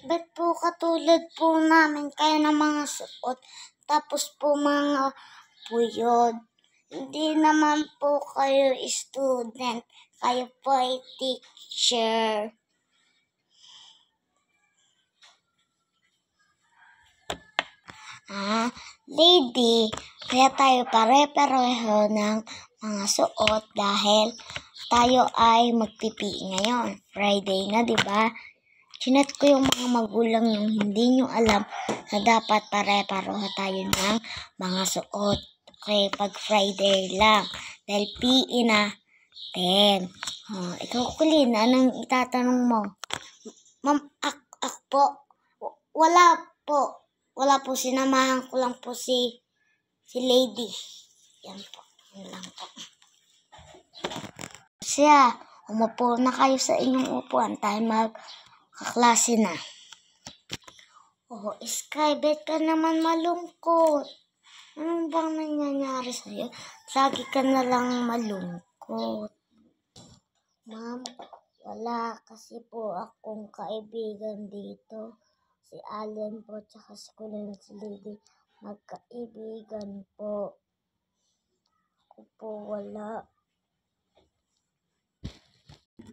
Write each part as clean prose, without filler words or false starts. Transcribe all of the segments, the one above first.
Ba't po katulad po namin kayo ng mga suot, tapos po mga puyod? Hindi naman po kayo student, kayo po ay teacher. Lady, kaya tayo pare-pareho ng mga suot dahil tayo ay magpipi ngayon. Friday na, di ba? Chinat ko yung mga magulang yung hindi nyo alam na dapat pare-pareho tayo ng mga suot. Okay, pag Friday lang. Dahil PE na 10. Ikaw, Kulin, anong itatanong mo? Ma'am, ako po. Wala po. Wala po, sinamahan ko lang po si Lady. Yan po. Yan lang po. Siya, umupo na kayo sa inyong upuan. Tayo magkaklase na. Oh, Sky, bet ka naman malungkot. Anong bang nangyayari sa'yo? Lagi ka na lang malungkot. Ma'am, wala kasi po akong kaibigan dito. Si Allen po, tsaka si Kulin, si Lady. Magkaibigan po. Ako po wala.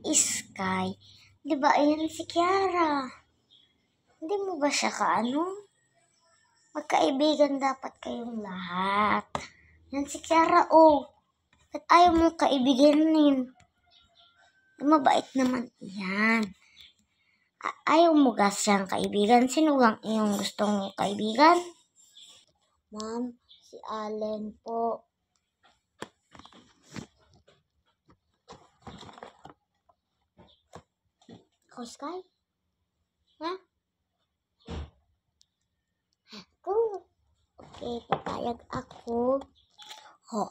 Sky, di ba ayan si Kiara? Hindi mo ba siya kaano? Magkaibigan dapat kayong lahat. Yan si Kiara, oh. At ayaw mo kaibiganin. Mabait naman yan. Ayaw mo siyang kaibigan. Sino ang iyong gustong kaibigan? Ma'am, si Allen po. Ikaw, Sky? Ha? Ako. Okay, papayag ako.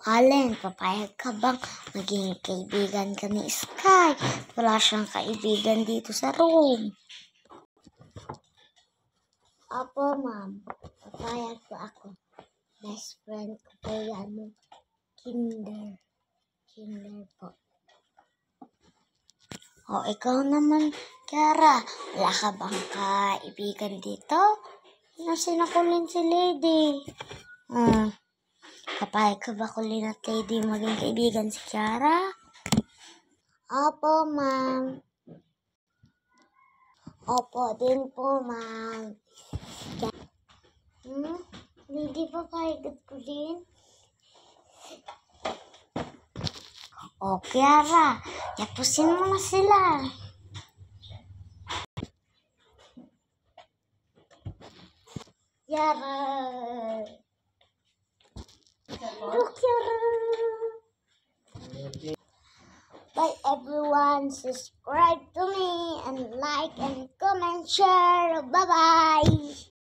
Allen, papayag ka bang maging kaibigan ka ni Sky? Wala siyang kaibigan dito sa room. Apo, ma'am. Papayag po ako. Best friend ko po yan. Kinder po. Ikaw naman, Kiara. Wala ka bang kaibigan dito? Sinakulin si Lady. Papayag ka ba, Kulin at Lady, maging kaibigan si Kiara? Opo, ma'am. Opo din po, ma'am. Lady, papayag at Kulin? Kiara, tapusin mo na sila. Kiara. Kiara. Bye everyone, subscribe to me and like and comment, share. Bye bye.